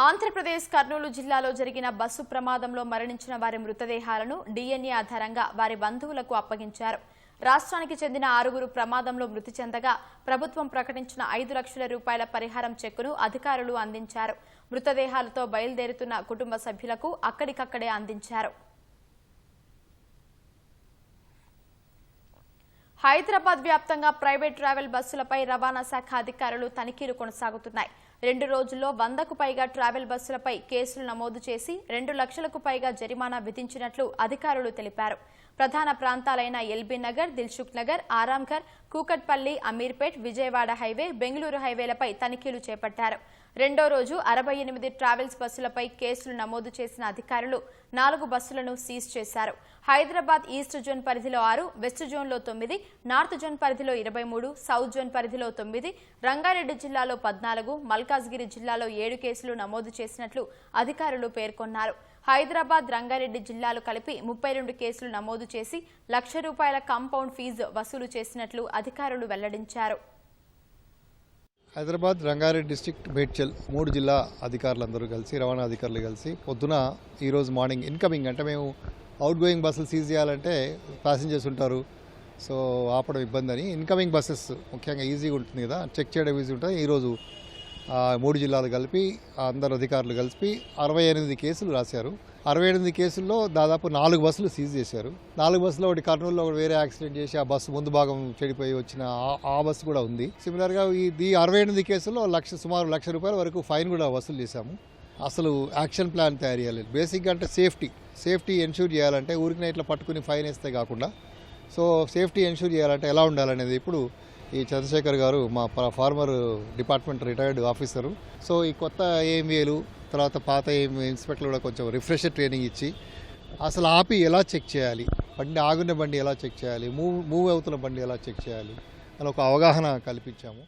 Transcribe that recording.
ఆంధ్రప్రదేశ్ కర్నూలు జిల్లాలో జరిగిన బస్సు ప్రమాదంలో మరణించిన వారి మృతదేహాలను డీఎన్ఏ ఆధారంగా వారి బంధువులకు అప్పగించారు. రాష్ట్రానికి చెందిన 6గురు ప్రమాదంలో మృతి చెందగా ప్రభుత్వం ప్రకటించిన 5 లక్షల రూపాయల పరిహారం చెక్కును అధికారులు అందించారు. మృతదేహాలతో బయలుదేరుతున్న కుటుంబ సభ్యులకు అక్కడికక్కడే అందించారు. హైదరాబాద్ వ్యాప్తంగా ప్రైవేట్ ట్రావెల్ బస్సులపై రవాణా శాఖ అధికారులు తనిఖీలు కొనసాగుతున్నాయి. 2 రోజుల్లో 100కు పైగా ట్రావెల్ బస్సులపై కేసులు నమోదు చేసి 2 లక్షలకు పైగా జరిమానా విధించినట్లు అధికారులు తెలిపారు. ప్రధాన ప్రాంతాలైన ఎల్బీ నగర్, దిల్సుఖ్ నగర్, ఆరాంఘర్, కూకట్పల్లి, అమీర్పేట్, విజయవాడ హైవే, బెంగళూరు హైవేలపై తనిఖీలు చేపట్టారు. 2వ రోజు 68 ట్రావెల్స్ బస్సులపై కేసులు నమోదు చేసిన అధికారులు 4 బస్సులను సీజ్ చేశారు. హైదరాబాద్ ఈస్ట్ జోన్ పరిధిలో 6, వెస్ట్ జోన్లో 9, నార్త్ జోన్ పరిధిలో 23, సౌత్ జోన్ పరిధిలో 9, రంగారెడ్డి జిల్లాలో 14, మల్కాజ్గిరి జిల్లాలో 7 కేసులు నమోదు చేసినట్లు అధికారులు పేర్కొన్నారు. హైదరాబాద్, రంగారెడ్డి జిల్లాలు కలిపి 32 కేసులు నమోదు చేసి ₹1,00,000 కాంపౌండ్ ఫీజు వసూలు చేసినట్లు అధికారులు వెల్లడించారు. హైదరాబాద్, రంగారెడ్డి డిస్ట్రిక్ట్, మేడ్చల్ 3 జిల్లా అధికారులందరూ కలిసి, రవాణా అధికారులు కలిసి పొద్దున ఈరోజు మార్నింగ్ ఇన్కమింగ్ అంటే మేము అవుట్ గోయింగ్ బస్సులు సీజ్ చేయాలంటే ప్యాసింజర్స్ ఉంటారు, సో ఆపడం ఇబ్బంది అని ఇన్కమింగ్ బస్సెస్ ముఖ్యంగా ఈజీగా ఉంటుంది కదా, చెక్ చేయడం ఈజీ ఉంటుంది. ఈరోజు 3 జిల్లాలు కలిపి అందరు అధికారులు కలిపి 68 కేసులు రాశారు. 68 కేసుల్లో దాదాపు 4 బస్సులు సీజ్ చేశారు. 4 బస్సులో ఒకటి కర్నూలులో ఒకటి వేరే యాక్సిడెంట్ చేసి ఆ బస్సు ముందు భాగం చెడిపోయి వచ్చిన ఆ బస్సు కూడా ఉంది. సిమిలర్గా ఈ 68 కేసుల్లో సుమారు ₹1,00,000 వరకు ఫైన్ కూడా వసూలు చేశాము. అసలు యాక్షన్ ప్లాన్ తయారు చేయాలి. బేసిక్గా అంటే సేఫ్టీ ఎన్ష్యూర్ చేయాలంటే ఊరికి ఇట్లా పట్టుకుని ఫైన్ వేస్తే కాకుండా సో సేఫ్టీ ఎన్ష్యూర్ చేయాలంటే ఎలా ఉండాలనేది ఇప్పుడు ఈ చంద్రశేఖర్ గారు మా former department retired officer. So ఈ కొత్త ఏఎంఏలు తర్వాత పాత ఇన్స్పెక్టర్లు కూడా కొంచెం రిఫ్రెషర్ ట్రైనింగ్ ఇచ్చి అసలు ఆపి ఎలా చెక్ చేయాలి, ఆగున్న బండి ఎలా చెక్ చేయాలి, మూవ్ అవుతున్న బండి ఎలా చెక్ చేయాలి అని ఒక అవగాహన కల్పించాము.